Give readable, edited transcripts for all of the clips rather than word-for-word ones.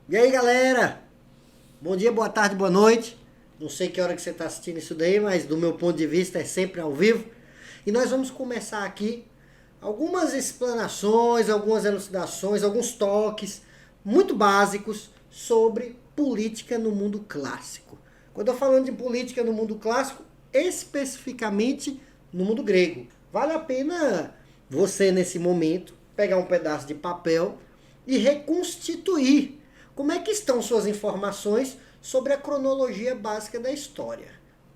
E aí, galera? Bom dia, boa tarde, boa noite. Não sei que hora que você está assistindo isso daí, mas do meu ponto de vista é sempre ao vivo. E nós vamos começar aqui algumas explanações, algumas elucidações, alguns toques muito básicos sobre política no mundo clássico. Quando eu estou falando de política no mundo clássico, especificamente no mundo grego. Vale a pena você, nesse momento, pegar um pedaço de papel e reconstituir como é que estão suas informações sobre a cronologia básica da história.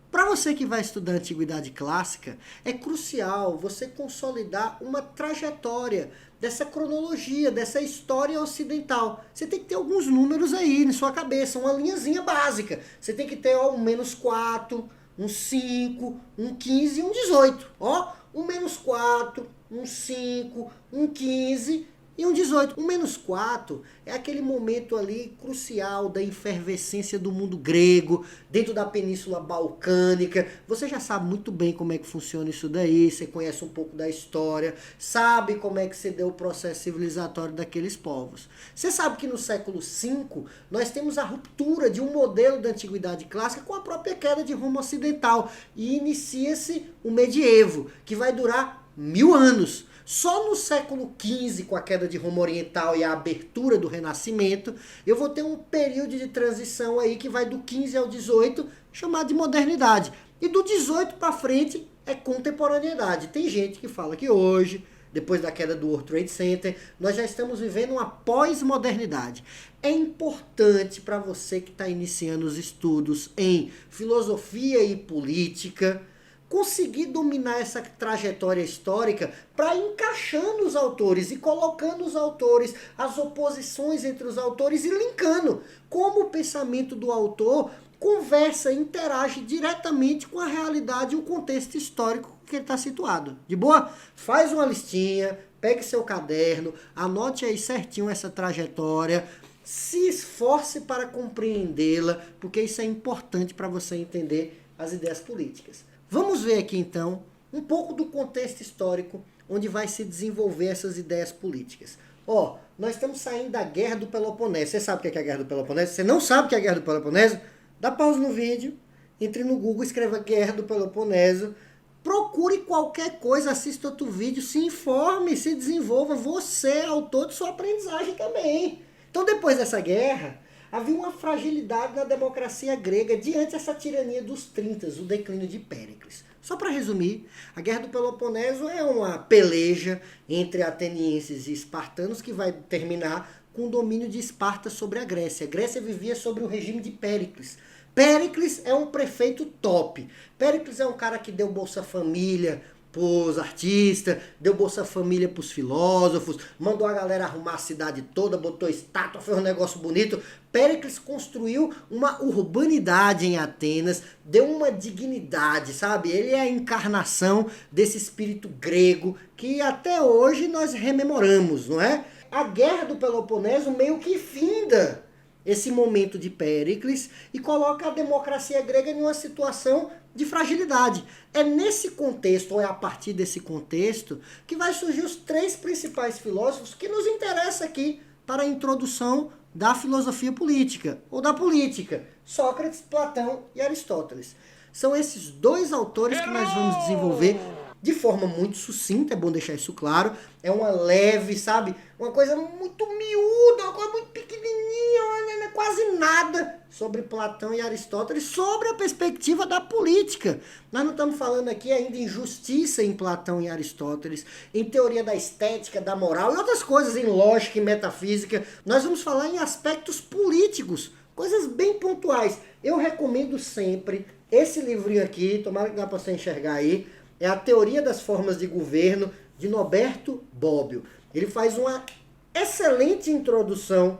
Para você que vai estudar antiguidade clássica, é crucial você consolidar uma trajetória dessa cronologia, dessa história ocidental. Você tem que ter alguns números aí na sua cabeça, uma linhazinha básica. Você tem que ter um -4, um 5, um 15 e um 18. Ó, um -4, um 5, um 15 e um 18. Um -4 é aquele momento ali crucial da efervescência do mundo grego, dentro da Península Balcânica. Você já sabe muito bem como é que funciona isso daí, você conhece um pouco da história, sabe como é que se deu o processo civilizatório daqueles povos. Você sabe que no século V nós temos a ruptura de um modelo da antiguidade clássica com a própria queda de Roma Ocidental e inicia-se o medievo, que vai durar 1000 anos. Só no século XV, com a queda de Roma Oriental e a abertura do Renascimento, eu vou ter um período de transição aí que vai do 15 ao 18, chamado de modernidade. E do 18 para frente é contemporaneidade. Tem gente que fala que hoje, depois da queda do World Trade Center, nós já estamos vivendo uma pós-modernidade. É importante para você que está iniciando os estudos em filosofia e política conseguir dominar essa trajetória histórica para ir encaixando os autores e colocando os autores, as oposições entre os autores e linkando como o pensamento do autor conversa, interage diretamente com a realidade e o contexto histórico que ele está situado. De boa? Faz uma listinha, pegue seu caderno, anote aí certinho essa trajetória, se esforce para compreendê-la, porque isso é importante para você entender as ideias políticas. Vamos ver aqui então um pouco do contexto histórico onde vai se desenvolver essas ideias políticas. Ó, nós estamos saindo da Guerra do Peloponeso. Você sabe o que é a Guerra do Peloponeso? Você não sabe o que é a Guerra do Peloponeso? Dá pausa no vídeo, entre no Google, escreva Guerra do Peloponeso, procure qualquer coisa, assista outro vídeo, se informe, se desenvolva. Você é autor de sua aprendizagem também. Então, depois dessa guerra, havia uma fragilidade na democracia grega diante dessa tirania dos 30, o declínio de Péricles. Só para resumir, a Guerra do Peloponeso é uma peleja entre atenienses e espartanos que vai terminar com o domínio de Esparta sobre a Grécia. A Grécia vivia sobre o regime de Péricles. Péricles é um prefeito top. Péricles é um cara que deu Bolsa Família pros artistas, deu Bolsa Família pros filósofos, mandou a galera arrumar a cidade toda, botou estátua, fez um negócio bonito. Péricles construiu uma urbanidade em Atenas, deu uma dignidade, sabe? Ele é a encarnação desse espírito grego que até hoje nós rememoramos, não é? A Guerra do Peloponeso meio que finda esse momento de Péricles e coloca a democracia grega em uma situação de fragilidade. É nesse contexto, ou é a partir desse contexto, que vai surgir os 3 principais filósofos que nos interessam aqui para a introdução da filosofia política, ou da política: Sócrates, Platão e Aristóteles. São esses 2 autores que nós vamos desenvolver de forma muito sucinta, é bom deixar isso claro. É uma leve, sabe? Uma coisa muito miúda, uma coisa muito pequenininha, quase nada sobre Platão e Aristóteles, sobre a perspectiva da política. Nós não estamos falando aqui ainda em justiça em Platão e Aristóteles, em teoria da estética, da moral e outras coisas, em lógica e metafísica. Nós vamos falar em aspectos políticos, coisas bem pontuais. Eu recomendo sempre esse livrinho aqui, tomara que dá para você enxergar aí, é A Teoria das Formas de Governo, de Norberto Bobbio. Ele faz uma excelente introdução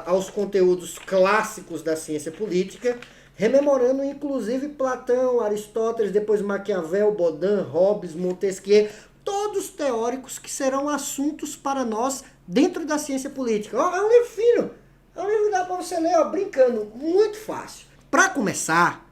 aos conteúdos clássicos da ciência política, rememorando inclusive Platão, Aristóteles, depois Maquiavel, Baudin, Hobbes, Montesquieu, todos teóricos que serão assuntos para nós dentro da ciência política. É um livro fino, é um livro que dá para você ler, brincando, muito fácil. Para começar,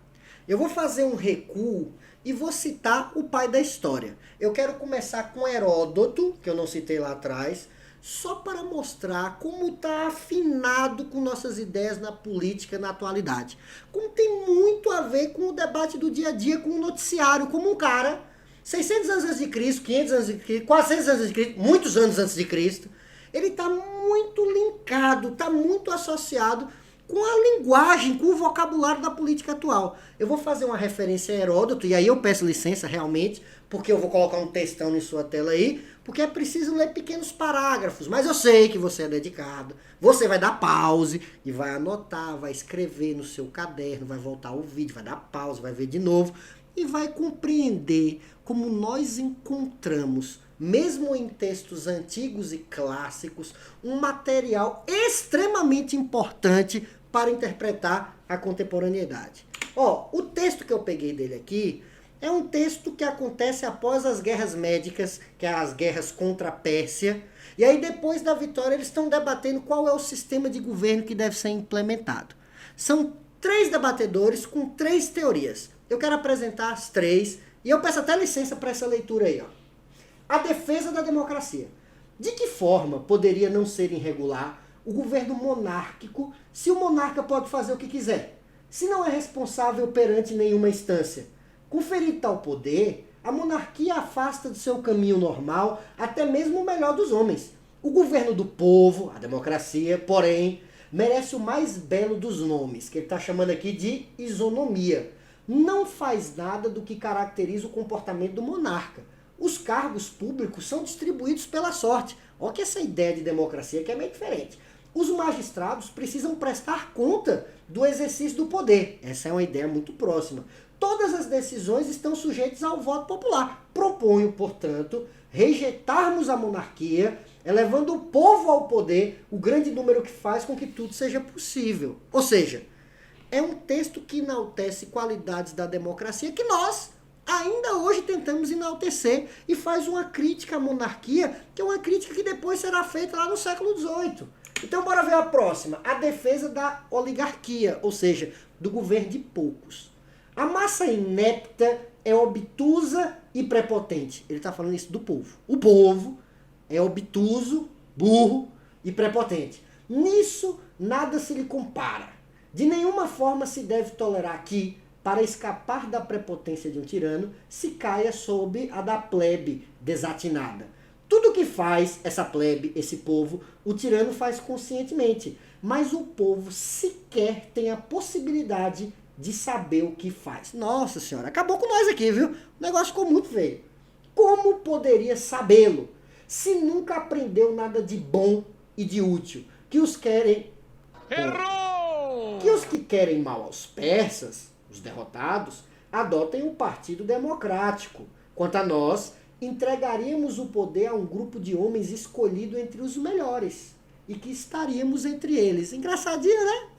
eu vou fazer um recuo e vou citar o pai da história. Eu quero começar com Heródoto, que eu não citei lá atrás, só para mostrar como está afinado com nossas ideias na política na atualidade. Como tem muito a ver com o debate do dia a dia, com o noticiário, como um cara, 600 anos antes de Cristo, 500 anos antes de Cristo, 400 anos antes de Cristo, muitos anos antes de Cristo, ele está muito linkado, está muito associado com a linguagem, com o vocabulário da política atual. Eu vou fazer uma referência a Heródoto, e aí eu peço licença realmente, porque eu vou colocar um textão em sua tela aí, porque é preciso ler pequenos parágrafos, mas eu sei que você é dedicado, você vai dar pause e vai anotar, vai escrever no seu caderno, vai voltar ao vídeo, vai dar pause, vai ver de novo e vai compreender como nós encontramos, mesmo em textos antigos e clássicos, um material extremamente importante para interpretar a contemporaneidade. Ó, o texto que eu peguei dele aqui é um texto que acontece após as guerras médicas, que é as guerras contra a Pérsia, e aí depois da vitória eles estão debatendo qual é o sistema de governo que deve ser implementado. São 3 debatedores com 3 teorias. Eu quero apresentar as 3, e eu peço até licença para essa leitura aí, ó. A defesa da democracia. De que forma poderia não ser irregular o governo monárquico se o monarca pode fazer o que quiser? Se não é responsável perante nenhuma instância. Conferido tal poder, a monarquia afasta do seu caminho normal até mesmo o melhor dos homens. O governo do povo, a democracia, porém, merece o mais belo dos nomes, que ele está chamando aqui de isonomia. Não faz nada do que caracteriza o comportamento do monarca. Os cargos públicos são distribuídos pela sorte. Olha que essa ideia de democracia que é meio diferente. Os magistrados precisam prestar conta do exercício do poder. Essa é uma ideia muito próxima. Todas as decisões estão sujeitas ao voto popular. Proponho, portanto, rejeitarmos a monarquia, elevando o povo ao poder, o grande número que faz com que tudo seja possível. Ou seja, é um texto que enaltece qualidades da democracia que nós ainda hoje tentamos enaltecer e faz uma crítica à monarquia, que é uma crítica que depois será feita lá no século XVIII. Então bora ver a próxima, a defesa da oligarquia, ou seja, do governo de poucos. A massa inepta é obtusa e prepotente. Ele está falando isso do povo. O povo é obtuso, burro e prepotente. Nisso nada se lhe compara. De nenhuma forma se deve tolerar que, para escapar da prepotência de um tirano, se caia sob a da plebe desatinada. Tudo que faz essa plebe, esse povo, o tirano faz conscientemente, mas o povo sequer tem a possibilidade de saber o que faz. Nossa senhora, acabou com nós aqui, viu? O negócio ficou muito feio. Como poderia sabê-lo, se nunca aprendeu nada de bom e de útil? Que os querem... Errou! Que os que querem mal aos persas, os derrotados, adotem um partido democrático. Quanto a nós, entregaríamos o poder a um grupo de homens escolhido entre os melhores e que estaríamos entre eles. Engraçadinho, né?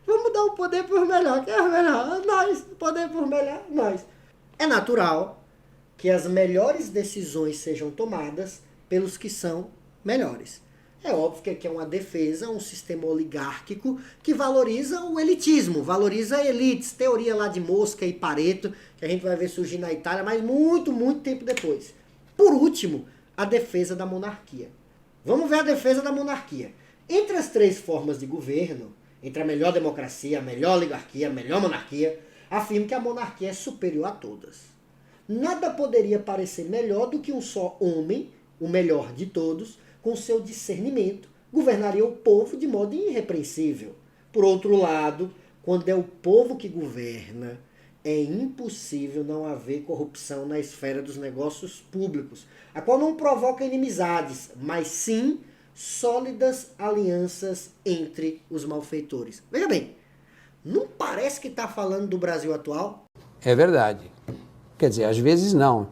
Vamos dar o poder por melhor. Quem é o melhor? Nós. O poder por melhor, nós. É natural que as melhores decisões sejam tomadas pelos que são melhores. É óbvio que aqui é uma defesa, um sistema oligárquico que valoriza o elitismo, valoriza elites, teoria lá de Mosca e Pareto, que a gente vai ver surgir na Itália, mas muito, muito tempo depois. Por último, a defesa da monarquia. Vamos ver a defesa da monarquia. Entre as 3 formas de governo, entre a melhor democracia, a melhor oligarquia, a melhor monarquia, afirmo que a monarquia é superior a todas. Nada poderia parecer melhor do que um só homem, o melhor de todos, com seu discernimento, governaria o povo de modo irrepreensível. Por outro lado, quando é o povo que governa, é impossível não haver corrupção na esfera dos negócios públicos, a qual não provoca inimizades, mas sim sólidas alianças entre os malfeitores. Veja bem, não parece que está falando do Brasil atual? É verdade. Quer dizer, às vezes não.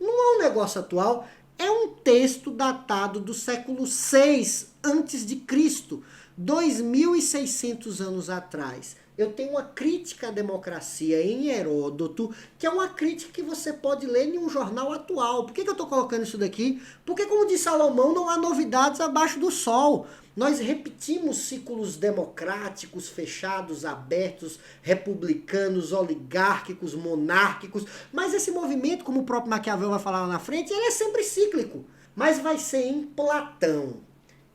Não é um negócio atual, é um texto datado do século VI a.C., 2.600 anos atrás. Eu tenho uma crítica à democracia em Heródoto, que é uma crítica que você pode ler em um jornal atual. Por que eu estou colocando isso daqui? Porque, como diz Salomão, não há novidades abaixo do sol. Nós repetimos ciclos democráticos, fechados, abertos, republicanos, oligárquicos, monárquicos, mas esse movimento, como o próprio Maquiavel vai falar lá na frente, ele é sempre cíclico. Mas vai ser em Platão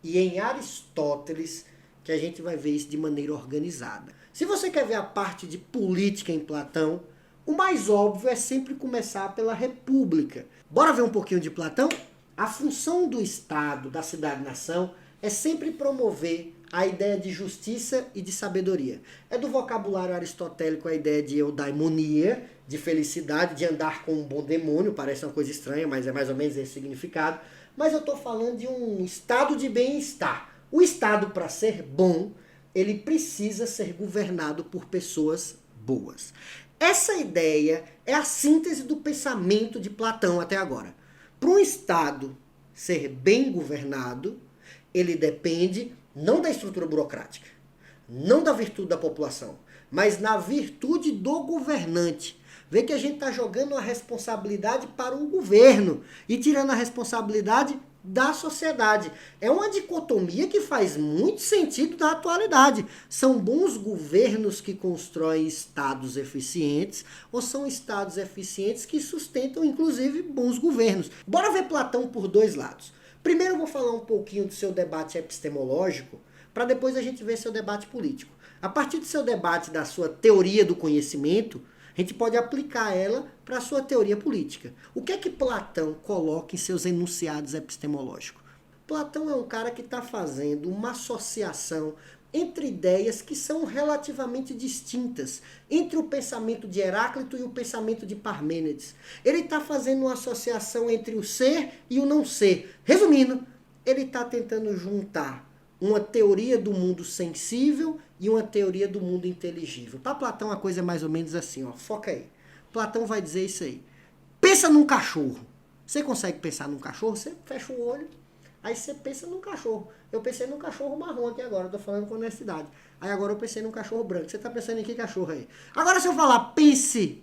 e em Aristóteles que a gente vai ver isso de maneira organizada. Se você quer ver a parte de política em Platão, o mais óbvio é sempre começar pela República. Bora ver um pouquinho de Platão? A função do Estado, da cidade-nação, é sempre promover a ideia de justiça e de sabedoria. É do vocabulário aristotélico a ideia de eudaimonia, de felicidade, de andar com um bom demônio, parece uma coisa estranha, mas é mais ou menos esse significado. Mas eu estou falando de um estado de bem-estar. O Estado, para ser bom, ele precisa ser governado por pessoas boas. Essa ideia é a síntese do pensamento de Platão até agora. Para um Estado ser bem governado, ele depende não da estrutura burocrática, não da virtude da população, mas na virtude do governante. Vê que a gente está jogando a responsabilidade para o governo e tirando a responsabilidade da sociedade. É uma dicotomia que faz muito sentido na atualidade. São bons governos que constroem estados eficientes ou são estados eficientes que sustentam, inclusive, bons governos? Bora ver Platão por dois lados. Primeiro eu vou falar um pouquinho do seu debate epistemológico, para depois a gente ver seu debate político. A partir do seu debate da sua teoria do conhecimento, a gente pode aplicar ela para a sua teoria política. O que é que Platão coloca em seus enunciados epistemológicos? Platão é um cara que está fazendo uma associação entre ideias que são relativamente distintas, entre o pensamento de Heráclito e o pensamento de Parmênides. Ele está fazendo uma associação entre o ser e o não ser. Resumindo, ele está tentando juntar uma teoria do mundo sensível e uma teoria do mundo inteligível. Para Platão a coisa é mais ou menos assim, ó, foca aí. Platão vai dizer isso aí. Pensa num cachorro. Você consegue pensar num cachorro? Você fecha o olho, aí você pensa num cachorro. Eu pensei num cachorro marrom aqui agora, eu tô falando com honestidade. Aí agora eu pensei num cachorro branco. Você tá pensando em que cachorro aí? Agora se eu falar pense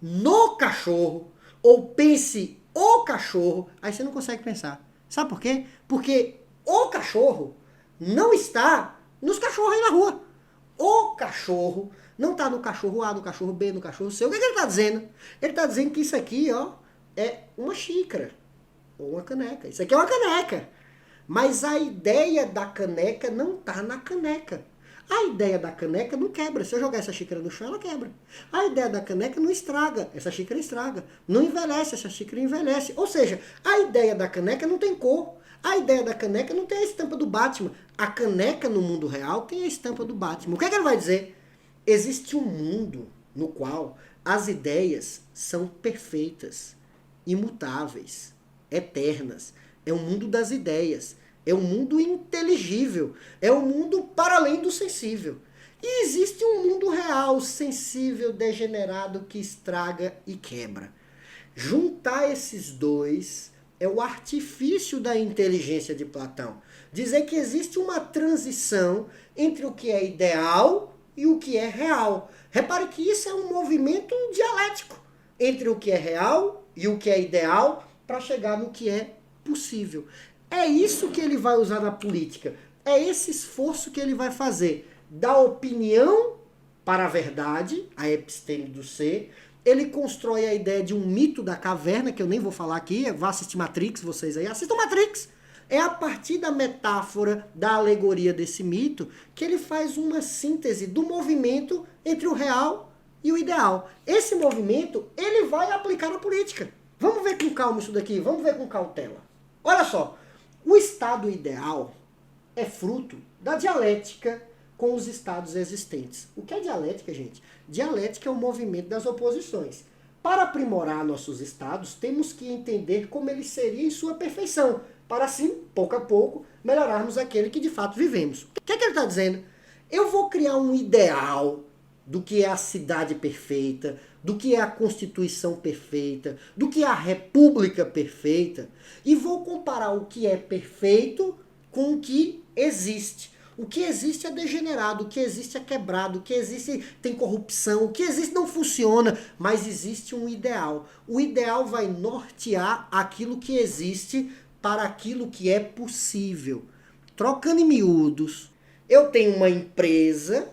no cachorro ou pense o cachorro, aí você não consegue pensar. Sabe por quê? Porque o cachorro não está nos cachorros aí na rua. O cachorro não está no cachorro A, no cachorro B, no cachorro C. O que ele está dizendo? Ele está dizendo que isso aqui, ó, é uma xícara ou uma caneca. Isso aqui é uma caneca. Mas a ideia da caneca não está na caneca. A ideia da caneca não quebra. Se eu jogar essa xícara no chão, ela quebra. A ideia da caneca não estraga. Essa xícara estraga. Não envelhece. Essa xícara envelhece. Ou seja, a ideia da caneca não tem cor. A ideia da caneca não tem a estampa do Batman. A caneca no mundo real tem a estampa do Batman. O que é que ele vai dizer? Existe um mundo no qual as ideias são perfeitas, imutáveis, eternas. É o mundo das ideias. É um mundo inteligível. É um mundo para além do sensível. E existe um mundo real, sensível, degenerado, que estraga e quebra. Juntar esses dois é o artifício da inteligência de Platão. Dizer que existe uma transição entre o que é ideal e o que é real. Repare que isso é um movimento dialético entre o que é real e o que é ideal para chegar no que é possível. É isso que ele vai usar na política. É esse esforço que ele vai fazer. Da opinião para a verdade, a episteme do ser. Ele constrói a ideia de um mito da caverna, que eu nem vou falar aqui. Vá assistir Matrix, vocês aí. Assistam Matrix! É a partir da metáfora, da alegoria desse mito, que ele faz uma síntese do movimento entre o real e o ideal. Esse movimento, ele vai aplicar na política. Vamos ver com calma isso daqui, vamos ver com cautela. Olha só, o estado ideal é fruto da dialética com os estados existentes. O que é dialética, gente? Dialética é o movimento das oposições. Para aprimorar nossos estados, temos que entender como ele seria em sua perfeição, para assim, pouco a pouco, melhorarmos aquele que de fato vivemos. O que é que ele está dizendo? Eu vou criar um ideal do que é a cidade perfeita, do que é a Constituição perfeita, do que é a República perfeita, e vou comparar o que é perfeito com o que existe. O que existe é degenerado, o que existe é quebrado, o que existe tem corrupção, o que existe não funciona, mas existe um ideal. O ideal vai nortear aquilo que existe para aquilo que é possível. Trocando em miúdos, eu tenho uma empresa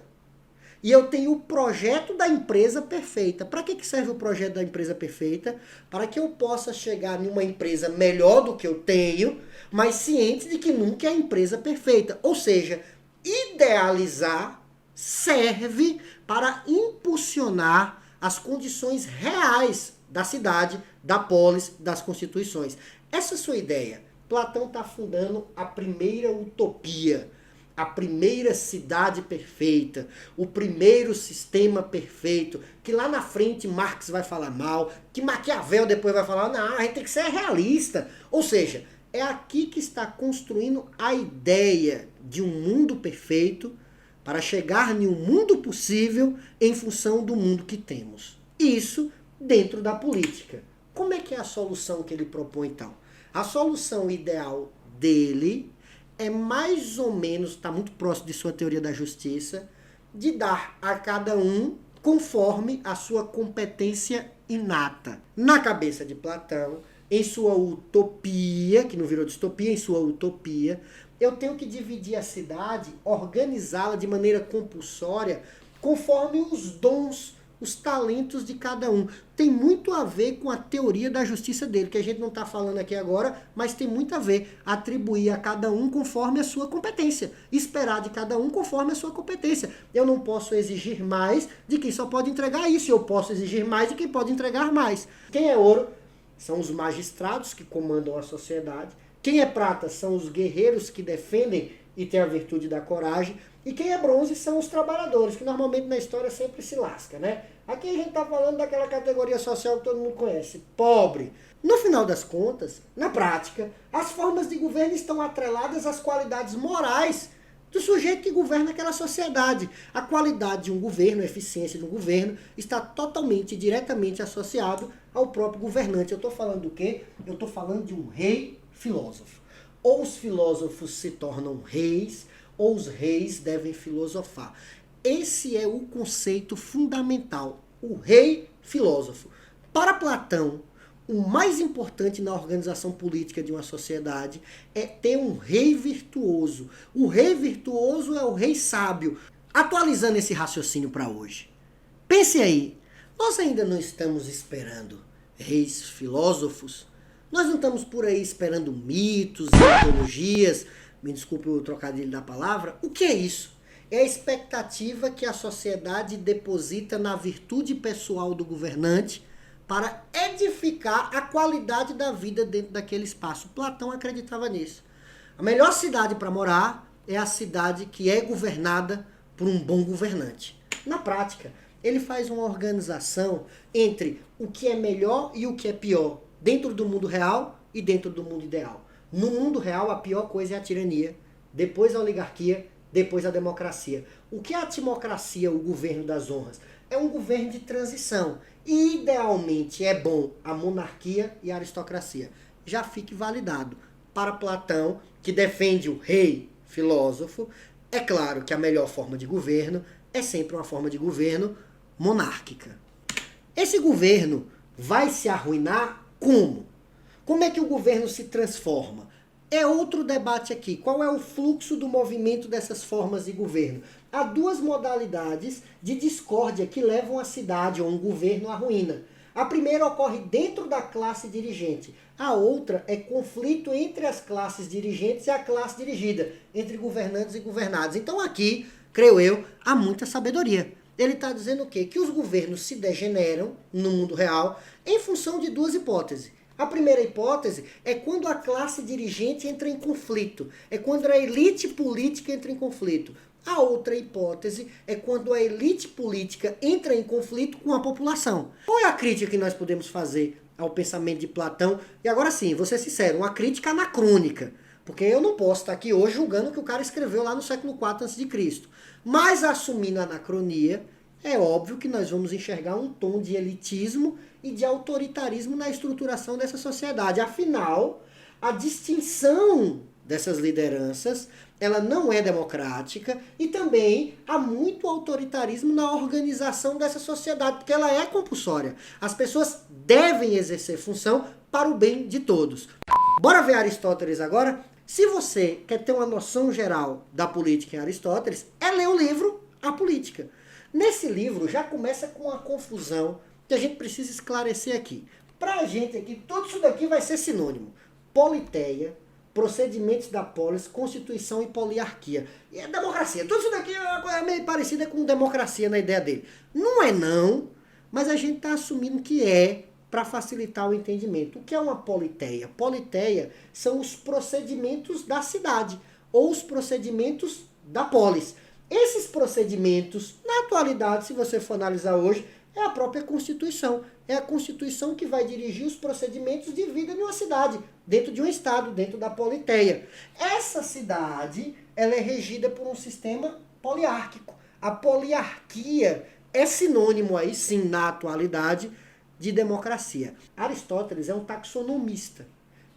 e eu tenho o projeto da empresa perfeita. Para que serve o projeto da empresa perfeita? Para que eu possa chegar numa empresa melhor do que eu tenho, mas ciente de que nunca é a empresa perfeita. Ou seja, idealizar serve para impulsionar as condições reais da cidade, da polis, das constituições. Essa é a sua ideia. Platão está fundando a primeira utopia, a primeira cidade perfeita, o primeiro sistema perfeito, que lá na frente Marx vai falar mal, que Maquiavel depois vai falar, não, a gente tem que ser realista. Ou seja, é aqui que está construindo a ideia de um mundo perfeito para chegar em um mundo possível em função do mundo que temos. Isso dentro da política. Como é que é a solução que ele propõe então? A solução ideal dele é mais ou menos, está muito próximo de sua teoria da justiça, de dar a cada um conforme a sua competência inata. Na cabeça de Platão, em sua utopia, que não virou distopia, em sua utopia, eu tenho que dividir a cidade, organizá-la de maneira compulsória, conforme os dons, os talentos de cada um. Tem muito a ver com a teoria da justiça dele, que a gente não está falando aqui agora, mas tem muito a ver. Atribuir a cada um conforme a sua competência. Esperar de cada um conforme a sua competência. Eu não posso exigir mais de quem só pode entregar isso. Eu posso exigir mais de quem pode entregar mais. Quem é ouro são os magistrados que comandam a sociedade. Quem é prata são os guerreiros que defendem e têm a virtude da coragem. E quem é bronze são os trabalhadores, que normalmente na história sempre se lasca, né? Aqui a gente está falando daquela categoria social que todo mundo conhece, pobre. No final das contas, na prática, as formas de governo estão atreladas às qualidades morais do sujeito que governa aquela sociedade. A qualidade de um governo, a eficiência de um governo, está totalmente e diretamente associado ao próprio governante. Eu estou falando do quê? Eu estou falando de um rei filósofo. Ou os filósofos se tornam reis, ou os reis devem filosofar. Esse é o conceito fundamental, o rei filósofo. Para Platão, o mais importante na organização política de uma sociedade é ter um rei virtuoso. O rei virtuoso é o rei sábio. Atualizando esse raciocínio para hoje. Pense aí, nós ainda não estamos esperando reis filósofos? Nós não estamos por aí esperando mitos, mitologias, me desculpe o trocadilho da palavra. O que é isso? É a expectativa que a sociedade deposita na virtude pessoal do governante para edificar a qualidade da vida dentro daquele espaço. Platão acreditava nisso. A melhor cidade para morar é a cidade que é governada por um bom governante. Na prática, ele faz uma organização entre o que é melhor e o que é pior, dentro do mundo real e dentro do mundo ideal. No mundo real, a pior coisa é a tirania, depois a oligarquia, depois a democracia. O que é a timocracia, o governo das honras? É um governo de transição. E, idealmente, é bom a monarquia e a aristocracia. Já fique validado. Para Platão, que defende o rei filósofo, é claro que a melhor forma de governo é sempre uma forma de governo monárquica. Esse governo vai se arruinar como? Como é que o governo se transforma? É outro debate aqui. Qual é o fluxo do movimento dessas formas de governo? Há duas modalidades de discórdia que levam a cidade ou um governo à ruína. A primeira ocorre dentro da classe dirigente. A outra é conflito entre as classes dirigentes e a classe dirigida, entre governantes e governados. Então aqui, creio eu, há muita sabedoria. Ele está dizendo o quê? Que os governos se degeneram no mundo real em função de duas hipóteses. A primeira hipótese é quando a classe dirigente entra em conflito. É quando a elite política entra em conflito. A outra hipótese é quando a elite política entra em conflito com a população. Qual é a crítica que nós podemos fazer ao pensamento de Platão? E agora sim, vou ser sincero, uma crítica anacrônica. Porque eu não posso estar aqui hoje julgando o que o cara escreveu lá no século IV a.C. Mas assumindo a anacronia, é óbvio que nós vamos enxergar um tom de elitismo e de autoritarismo na estruturação dessa sociedade. Afinal, a distinção dessas lideranças, ela não é democrática e também há muito autoritarismo na organização dessa sociedade, porque ela é compulsória. As pessoas devem exercer função para o bem de todos. Bora ver Aristóteles agora? Se você quer ter uma noção geral da política em Aristóteles, é ler o livro A Política. Nesse livro já começa com uma confusão que a gente precisa esclarecer aqui. Pra gente aqui, tudo isso daqui vai ser sinônimo. Politeia, procedimentos da polis, constituição e poliarquia. E é democracia. Tudo isso daqui é meio parecida com democracia na ideia dele. Não é não, mas a gente está assumindo que é para facilitar o entendimento. O que é uma politeia? Politeia são os procedimentos da cidade ou os procedimentos da polis. Esses procedimentos, na atualidade, se você for analisar hoje, é a própria Constituição. É a Constituição que vai dirigir os procedimentos de vida de uma cidade, dentro de um estado, dentro da politeia. Essa cidade, ela é regida por um sistema poliárquico. A poliarquia é sinônimo aí, sim, na atualidade, de democracia. Aristóteles é um taxonomista.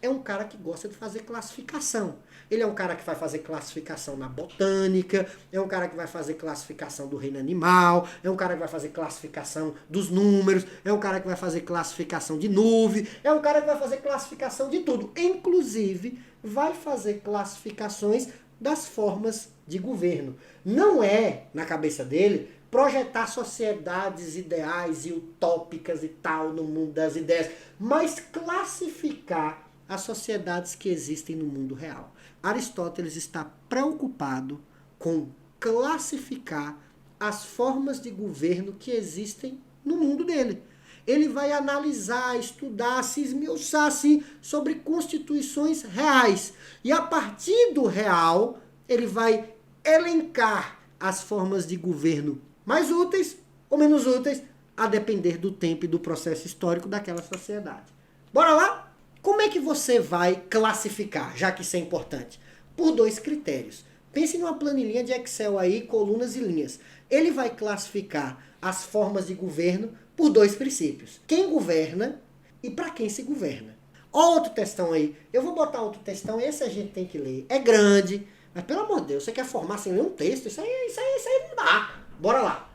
É um cara que gosta de fazer classificação. Ele é um cara que vai fazer classificação na botânica, é um cara que vai fazer classificação do reino animal, é um cara que vai fazer classificação dos números, é um cara que vai fazer classificação de nuvem, é um cara que vai fazer classificação de tudo. Inclusive, vai fazer classificações das formas de governo. Não é, na cabeça dele, projetar sociedades ideais e utópicas e tal no mundo das ideias, mas classificar as sociedades que existem no mundo real. Aristóteles está preocupado com classificar as formas de governo que existem no mundo dele. Ele vai analisar, estudar, se esmiuçar assim, sobre constituições reais. E a partir do real, ele vai elencar as formas de governo mais úteis ou menos úteis, a depender do tempo e do processo histórico daquela sociedade. Bora lá? Como é que você vai classificar, já que isso é importante? Por 2 critérios. Pense numa planilhinha de Excel aí, colunas e linhas. Ele vai classificar as formas de governo por 2 princípios. Quem governa e para quem se governa. Ó, outro textão aí. Eu vou botar outro textão, esse a gente tem que ler. É grande, mas pelo amor de Deus, você quer formar sem ler um texto? Isso aí não dá. Bora lá.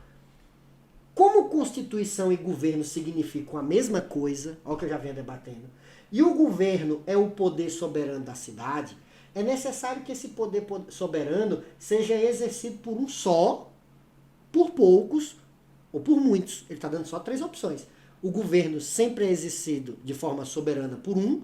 Como Constituição e governo significam a mesma coisa, olha o que eu já venho debatendo, e o governo é o poder soberano da cidade, é necessário que esse poder soberano seja exercido por um só, por poucos ou por muitos. Ele está dando só 3 opções. O governo sempre é exercido de forma soberana por um,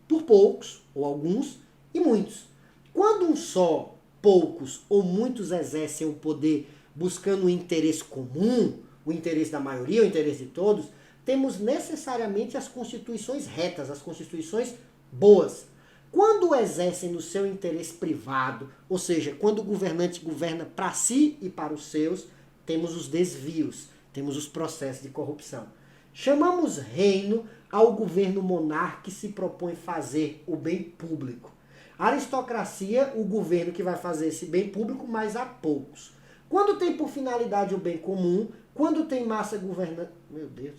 por poucos ou alguns e muitos. Quando um só, poucos ou muitos exercem o poder buscando o interesse comum, o interesse da maioria, o interesse de todos, temos necessariamente as constituições retas, as constituições boas. Quando exercem no seu interesse privado, ou seja, quando o governante governa para si e para os seus, temos os desvios, temos os processos de corrupção. Chamamos reino ao governo monárquico que se propõe fazer o bem público. A aristocracia, o governo que vai fazer esse bem público, mas a poucos. Quando tem por finalidade o bem comum, quando tem massa governante... Meu Deus...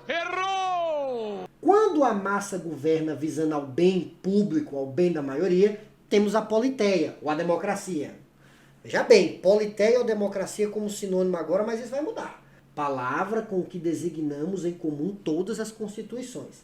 Errou! Quando a massa governa visando ao bem público, ao bem da maioria, temos a politeia, ou a democracia. Veja bem, politeia ou democracia como sinônimo agora, mas isso vai mudar. Palavra com que designamos em comum todas as constituições.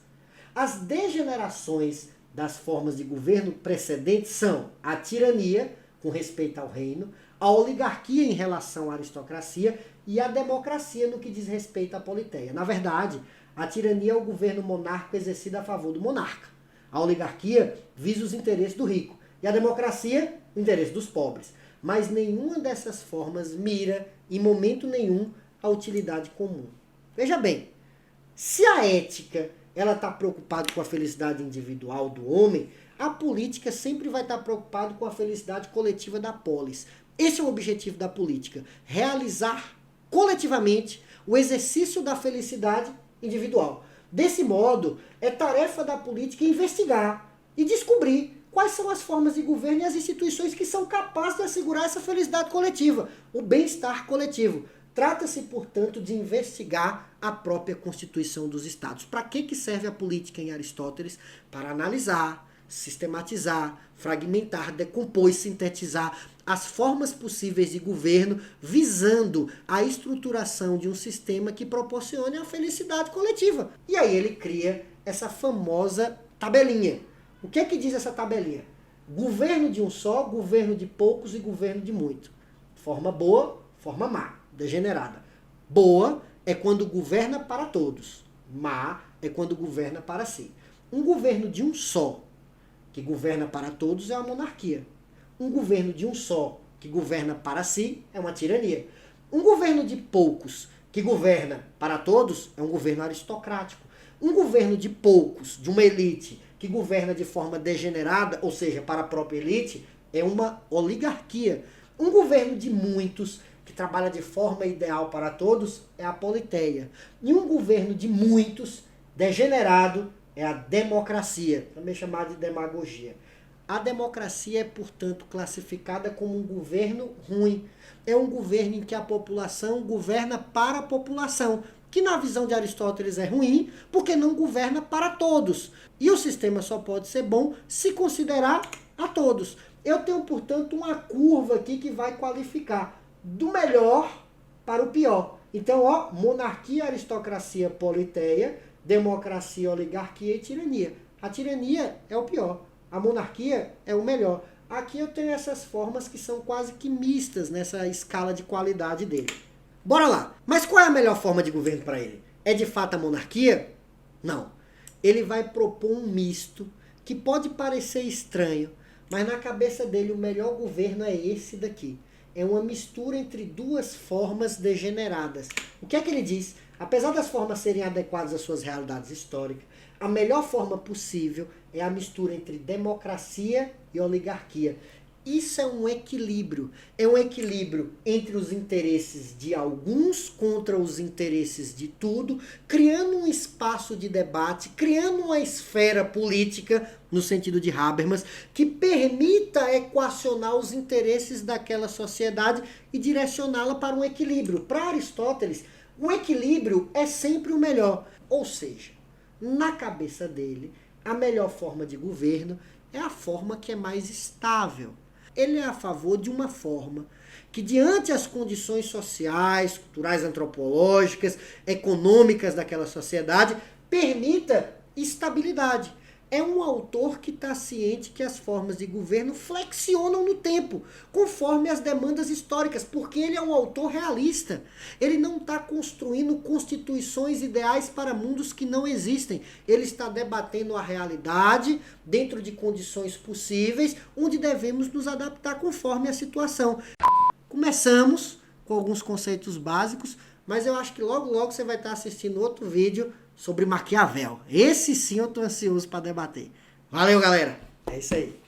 As degenerações das formas de governo precedentes são a tirania, com respeito ao reino, a oligarquia em relação à aristocracia e a democracia no que diz respeito à politeia. Na verdade, a tirania é o governo monárquico exercido a favor do monarca. A oligarquia visa os interesses do rico. E a democracia, o interesse dos pobres. Mas nenhuma dessas formas mira, em momento nenhum, a utilidade comum. Veja bem, se a ética ela está preocupada com a felicidade individual do homem, a política sempre vai estar preocupada com a felicidade coletiva da polis. Esse é o objetivo da política, realizar coletivamente o exercício da felicidade individual. Desse modo, é tarefa da política investigar e descobrir quais são as formas de governo e as instituições que são capazes de assegurar essa felicidade coletiva, o bem-estar coletivo. Trata-se, portanto, de investigar a própria Constituição dos Estados. Para que serve a política em Aristóteles? Para analisar, sistematizar, fragmentar, decompor e sintetizar as formas possíveis de governo, visando a estruturação de um sistema que proporcione a felicidade coletiva. E aí ele cria essa famosa tabelinha. O que é que diz essa tabelinha? Governo de um só, governo de poucos e governo de muito. Forma boa, forma má. degenerada. Boa é quando governa para todos. Má é quando governa para si. Um governo de um só, que governa para todos, é uma monarquia. Um governo de um só, que governa para si, é uma tirania. Um governo de poucos, que governa para todos, é um governo aristocrático. Um governo de poucos, de uma elite, que governa de forma degenerada, ou seja, para a própria elite, é uma oligarquia. Um governo de muitos, que trabalha de forma ideal para todos, é a politeia. E um governo de muitos, degenerado, é a democracia, também chamada de demagogia. A democracia é, portanto, classificada como um governo ruim. É um governo em que a população governa para a população, que na visão de Aristóteles é ruim, porque não governa para todos. E o sistema só pode ser bom se considerar a todos. Eu tenho, portanto, uma curva aqui que vai qualificar do melhor para o pior. Então, ó, monarquia, aristocracia, politeia, democracia, oligarquia e tirania. A tirania é o pior. A monarquia é o melhor. Aqui eu tenho essas formas que são quase que mistas nessa escala de qualidade dele. Bora lá. Mas qual é a melhor forma de governo para ele? É de fato a monarquia? Não. Ele vai propor um misto que pode parecer estranho, mas na cabeça dele o melhor governo é esse daqui. É uma mistura entre duas formas degeneradas. O que é que ele diz? Apesar das formas serem adequadas às suas realidades históricas, a melhor forma possível é a mistura entre democracia e oligarquia. Isso é um equilíbrio. É um equilíbrio entre os interesses de alguns contra os interesses de tudo, criando um espaço de debate, criando uma esfera política, no sentido de Habermas, que permita equacionar os interesses daquela sociedade e direcioná-la para um equilíbrio. Para Aristóteles, o equilíbrio é sempre o melhor. Ou seja, na cabeça dele, a melhor forma de governo é a forma que é mais estável. Ele é a favor de uma forma que, diante as condições sociais, culturais, antropológicas, econômicas daquela sociedade, permita estabilidade. É um autor que está ciente que as formas de governo flexionam no tempo, conforme as demandas históricas, porque ele é um autor realista. Ele não está construindo constituições ideais para mundos que não existem. Ele está debatendo a realidade dentro de condições possíveis, onde devemos nos adaptar conforme a situação. Começamos com alguns conceitos básicos, mas eu acho que logo você vai estar assistindo outro vídeo sobre Maquiavel. Esse sim eu estou ansioso para debater. Valeu, galera. É isso aí.